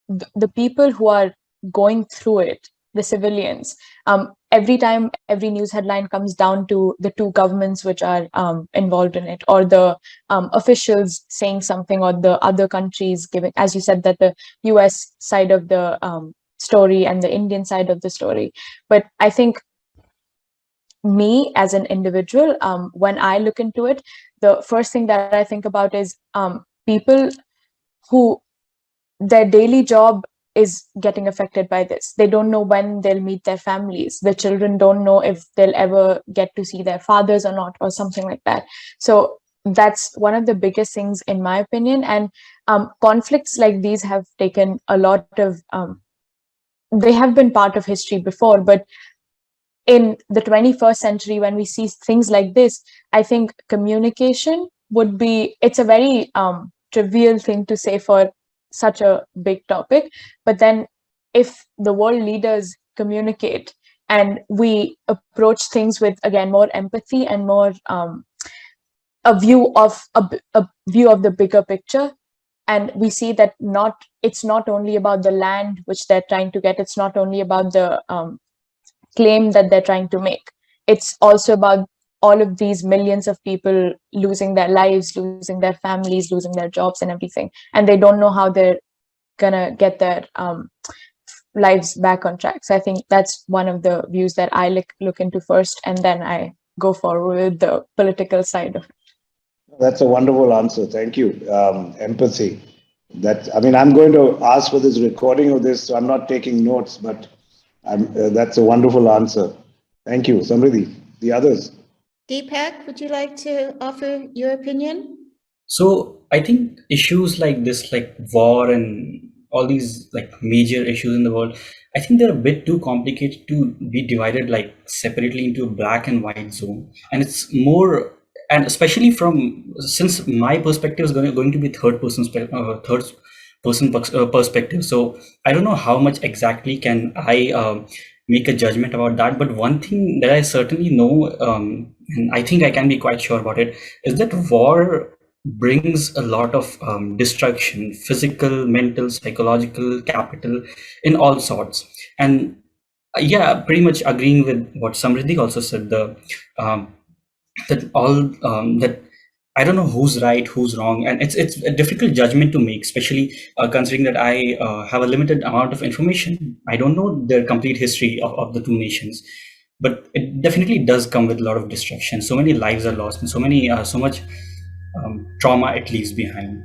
the people who are going through it, the civilians, every time every news headline comes down to the two governments which are involved in it, or the officials saying something, or the other countries giving, as you said, that the US side of the story and the Indian side of the story. But I think me as an individual, when I look into it, the first thing that I think about is people who their daily job is getting affected by this. They don't know when they'll meet their families. The children don't know if they'll ever get to see their fathers or not, or something like that. So that's one of the biggest things, in my opinion. And conflicts like these have taken a lot of, they have been part of history before, but in the 21st century, when we see things like this, I think communication would be, it's a very trivial thing to say for such a big topic, but then if the world leaders communicate and we approach things with, again, more empathy and more a view of the bigger picture, and we see that it's not only about the land which they're trying to get, it's not only about the claim that they're trying to make, it's also about all of these millions of people losing their lives, losing their families, losing their jobs and everything. And they don't know how they're gonna get their lives back on track. So I think that's one of the views that I look into first, and then I go forward with the political side of it. That's a wonderful answer. Thank you. Empathy. I'm going to ask for this recording of this, so I'm not taking notes, but that's a wonderful answer. Thank you. Samriddhi, the others. Deepak, would you like to offer your opinion? So I think issues like this, like war and all these like major issues in the world, I think they're a bit too complicated to be divided like separately into a black and white zone. And it's more, and especially since my perspective is going to be third person perspective. So I don't know how much exactly can I make a judgment about that. But one thing that I certainly know, and I think I can be quite sure about it, is that war brings a lot of destruction, physical, mental, psychological, capital, in all sorts. And yeah, pretty much agreeing with what Samriddhi also said, that I don't know who's right, who's wrong, and it's a difficult judgment to make, especially considering that I have a limited amount of information. I don't know the complete history of the two nations, but it definitely does come with a lot of destruction. So many lives are lost, and so much trauma it leaves behind.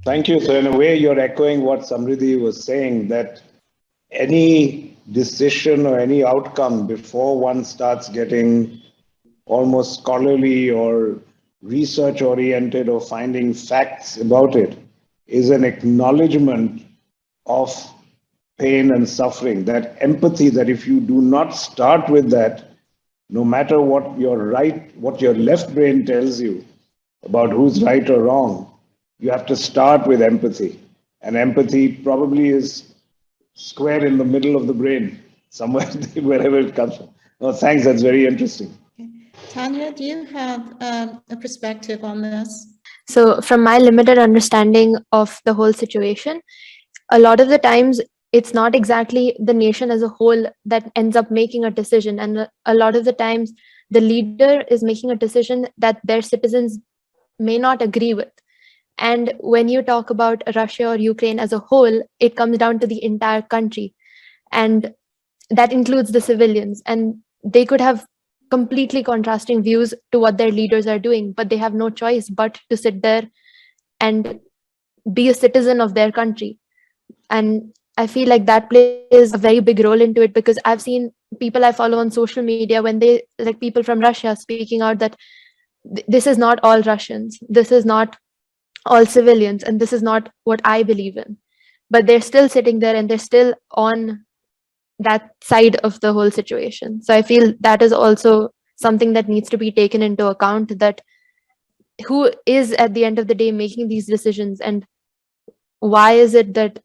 Thank you. So in a way, you're echoing what Samriddhi was saying, that any decision or any outcome before one starts getting almost scholarly or research oriented or finding facts about it is an acknowledgement of pain and suffering, that empathy, that if you do not start with that, no matter what your left brain tells you, about who's right or wrong, you have to start with empathy. And empathy probably is square in the middle of the brain, somewhere, wherever it comes from. No, thanks. That's very interesting. Tanya, do you have a perspective on this? So, from my limited understanding of the whole situation, a lot of the times it's not exactly the nation as a whole that ends up making a decision. And a lot of the times the leader is making a decision that their citizens may not agree with. And when you talk about Russia or Ukraine as a whole, it comes down to the entire country. And that includes the civilians. And they could have completely contrasting views to what their leaders are doing, but they have no choice but to sit there and be a citizen of their country. And I feel like that plays a very big role into it, because I've seen people I follow on social media, when they, like people from Russia, speaking out that this is not all Russians, this is not all civilians, and this is not what I believe in. But they're still sitting there and they're still on that side of the whole situation. So I feel that is also something that needs to be taken into account, that who is at the end of the day making these decisions, and why is it that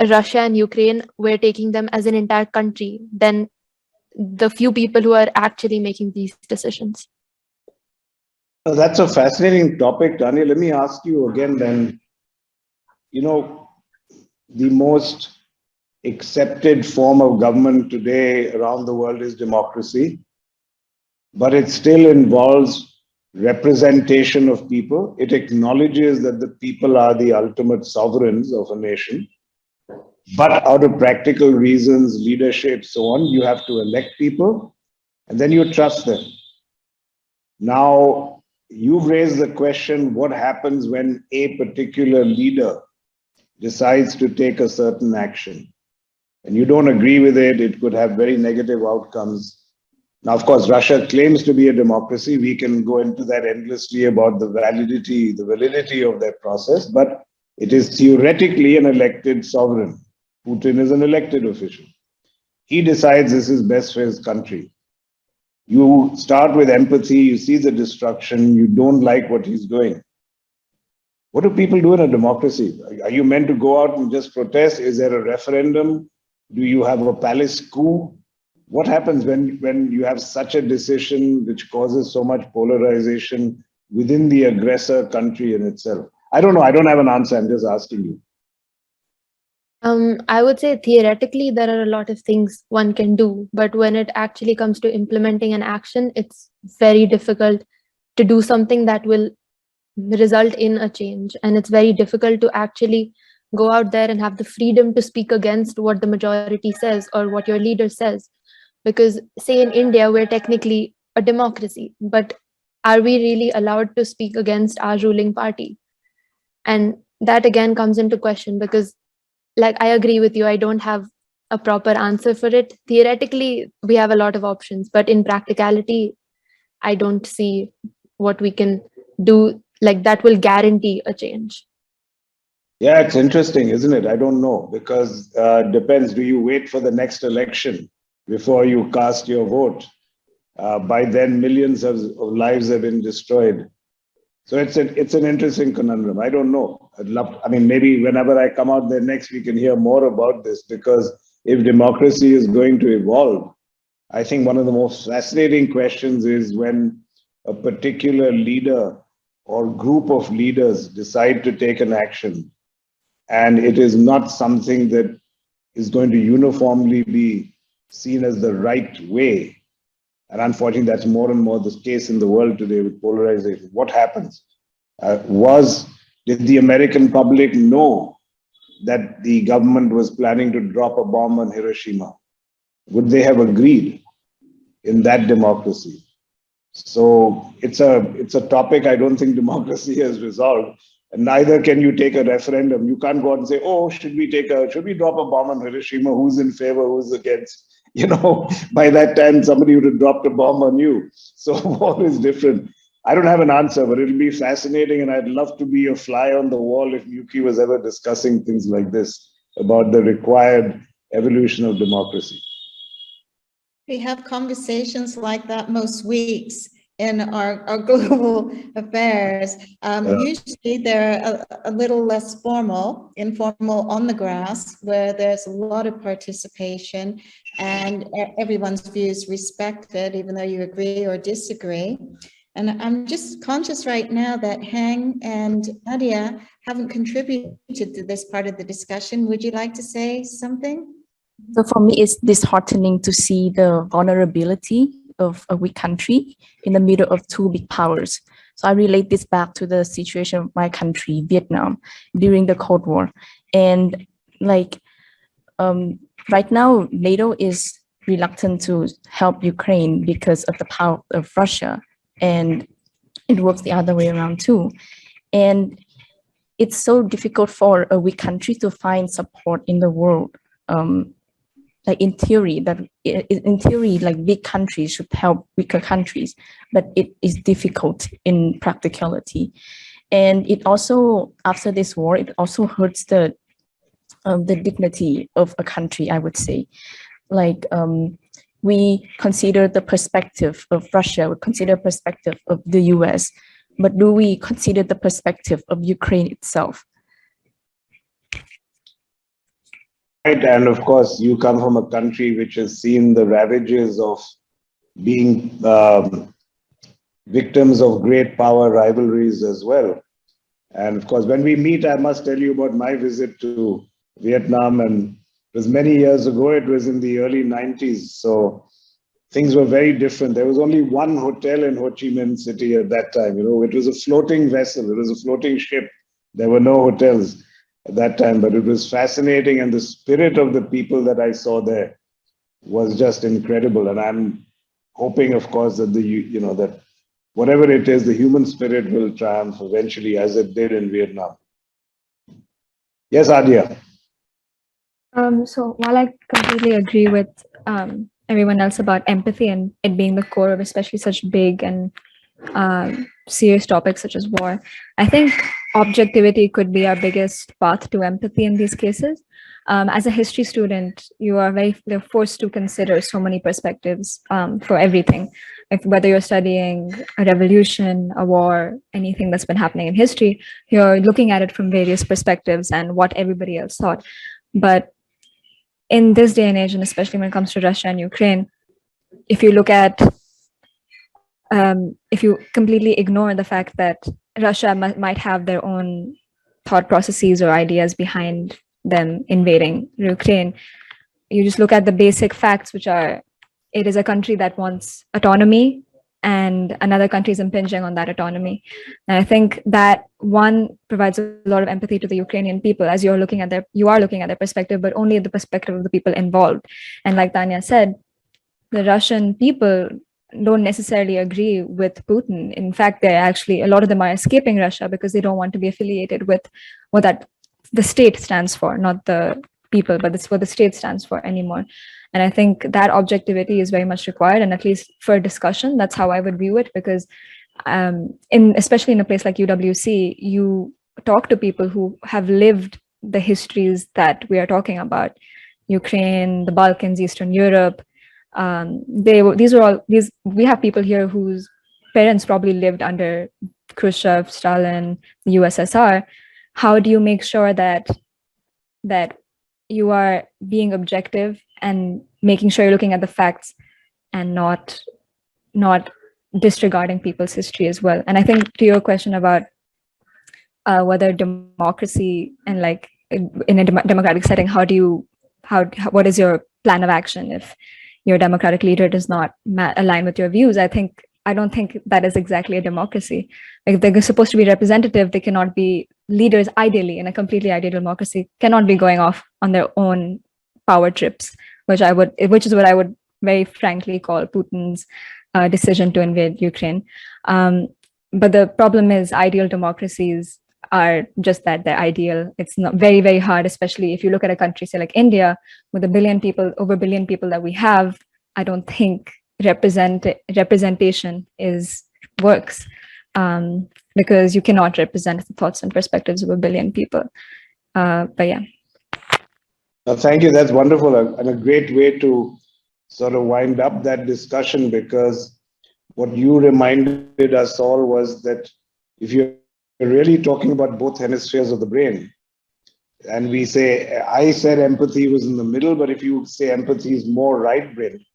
Russia and Ukraine, we're taking them as an entire country than the few people who are actually making these decisions. That's a fascinating topic, Tanya. Let me ask you again then, the most accepted form of government today around the world is democracy, but it still involves representation of people. It acknowledges that the people are the ultimate sovereigns of a nation. But out of practical reasons, leadership, so on, you have to elect people and then you trust them. Now, you've raised the question, what happens when a particular leader decides to take a certain action? And you don't agree with it, it could have very negative outcomes. Now, of course, Russia claims to be a democracy. We can go into that endlessly about the validity of their process, but it is theoretically an elected sovereign. Putin is an elected official. He decides this is best for his country. You start with empathy, you see the destruction, you don't like what he's doing. What do people do in a democracy? Are you meant to go out and just protest? Is there a referendum? Do you have a palace coup? What happens when you have such a decision which causes so much polarization within the aggressor country in itself? I don't know. I don't have an answer. I'm just asking you. I would say theoretically there are a lot of things one can do, but when it actually comes to implementing an action, it's very difficult to do something that will result in a change. And it's very difficult to actually go out there and have the freedom to speak against what the majority says or what your leader says. Because say in India, we're technically a democracy, but are we really allowed to speak against our ruling party? And that again comes into question, because like I agree with you, I don't have a proper answer for it. Theoretically, we have a lot of options, but in practicality, I don't see what we can do like that will guarantee a change. Yeah, it's interesting, isn't it? I don't know, because depends. Do you wait for the next election before you cast your vote? By then, millions of lives have been destroyed. So it's an interesting conundrum. I don't know. Maybe whenever I come out there next, we can hear more about this, because if democracy is going to evolve, I think one of the most fascinating questions is when a particular leader or group of leaders decide to take an action, and it is not something that is going to uniformly be seen as the right way. And unfortunately, that's more and more the case in the world today with polarization. What happens? Did the American public know that the government was planning to drop a bomb on Hiroshima? Would they have agreed in that democracy? So it's a topic I don't think democracy has resolved. And neither can you take a referendum. You can't go out and say, oh, should we drop a bomb on Hiroshima? Who's in favor? Who's against? By that time, somebody would have dropped a bomb on you. So war is different. I don't have an answer, but it'll be fascinating. And I'd love to be a fly on the wall if MUWCI was ever discussing things like this about the required evolution of democracy. We have conversations like that most weeks in our global affairs. Usually they're a little less formal, informal on the grass, where there's a lot of participation and everyone's views respected, even though you agree or disagree. And I'm just conscious right now that Hang and Nadia haven't contributed to this part of the discussion. Would you like to say something? So for me, it's disheartening to see the vulnerability of a weak country in the middle of two big powers. So I relate this back to the situation of my country, Vietnam, during the Cold War. And like right now, NATO is reluctant to help Ukraine because of the power of Russia. And it works the other way around too. And it's so difficult for a weak country to find support in the world. Like in theory, like big countries should help weaker countries, but it is difficult in practicality. And it also, after this war, it also hurts the dignity of a country, I would say. Like we consider the perspective of Russia, we consider perspective of the US, but do we consider the perspective of Ukraine itself? Right, and of course, you come from a country which has seen the ravages of being victims of great power rivalries as well. And of course, when we meet, I must tell you about my visit to Vietnam, and it was many years ago. It was in the early 90s, so things were very different. There was only one hotel in Ho Chi Minh City at that time. You know, it was a floating vessel. It was a floating ship. There were no hotels at that time, but it was fascinating, and the spirit of the people that I saw there was just incredible. And I'm hoping, of course, that that whatever it is, the human spirit will triumph eventually, as it did in Vietnam. Yes, Adia. So while I completely agree with everyone else about empathy and it being the core of especially such big and serious topics such as war, I think objectivity could be our biggest path to empathy in these cases. As a history student, you are they're forced to consider so many perspectives for everything. Like whether you're studying a revolution, a war, anything that's been happening in history, you're looking at it from various perspectives and what everybody else thought. But in this day and age, and especially when it comes to Russia and Ukraine, if you look at, if you completely ignore the fact that Russia might have their own thought processes or ideas behind them invading Ukraine, you just look at the basic facts, which are, it is a country that wants autonomy and another country is impinging on that autonomy. And I think that one provides a lot of empathy to the Ukrainian people as you are looking at their perspective, but only at the perspective of the people involved. And like Tanya said, the Russian people don't necessarily agree with Putin. In fact, they're actually, a lot of them are escaping Russia because they don't want to be affiliated with what the state stands for, not the people, but it's what the state stands for anymore. And I think that objectivity is very much required, and at least for discussion, that's how I would view it, because especially in a place like UWC, you talk to people who have lived the histories that we are talking about, Ukraine, the Balkans, Eastern Europe. We have people here whose parents probably lived under Khrushchev, Stalin, the USSR. How do you make sure that you are being objective and making sure you're looking at the facts and not disregarding people's history as well? And I think to your question about whether democracy and like in a democratic setting, what is your plan of action if your democratic leader does not align with your views? I don't think that is exactly a democracy. Like, they're supposed to be representative. They cannot be leaders. Ideally, in a completely ideal democracy, cannot be going off on their own power trips, which is what I would very frankly call Putin's decision to invade Ukraine. But the problem is, ideal democracies are just that, they're ideal. It's not very, very hard, especially if you look at a country, say like India, with over a billion people that we have. I don't think representation works, because you cannot represent the thoughts and perspectives of a billion people. But yeah. Thank you. That's wonderful, and a great way to sort of wind up that discussion, because what you reminded us all was that if you're really talking about both hemispheres of the brain, and we say, I said empathy was in the middle, but if you say empathy is more right brain,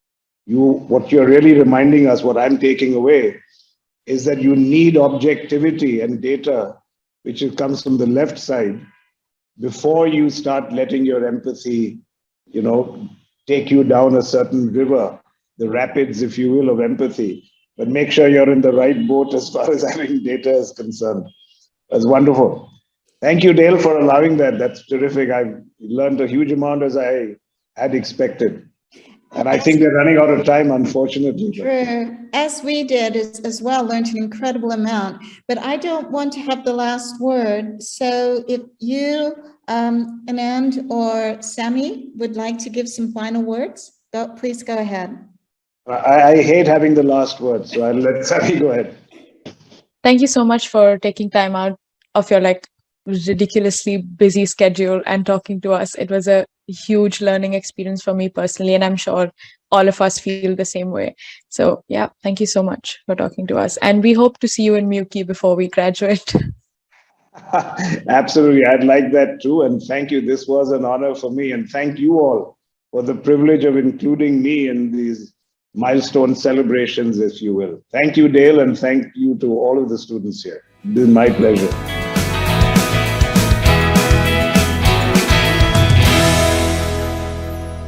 what you're really reminding us, what I'm taking away, is that you need objectivity and data, which comes from the left side, before you start letting your empathy, take you down a certain river, the rapids, if you will, of empathy. But make sure you're in the right boat as far as having data is concerned. That's wonderful. Thank you, Dale, for allowing that. That's terrific. I've learned a huge amount as I had expected. And I think we're running out of time, unfortunately. True. As we did as well, learned an incredible amount. But I don't want to have the last word. So if you, Anand or Sami, would like to give some final words, please go ahead. I hate having the last word, so I'll let Sami go ahead. Thank you so much for taking time out of your ridiculously busy schedule and talking to us. It was a huge learning experience for me personally, and I'm sure all of us feel the same way. So yeah, thank you so much for talking to us. And we hope to see you in MUWCI before we graduate. Absolutely. I'd like that too. And thank you. This was an honor for me. And thank you all for the privilege of including me in these milestone celebrations, if you will. Thank you, Dale, and thank you to all of the students here. This is my pleasure.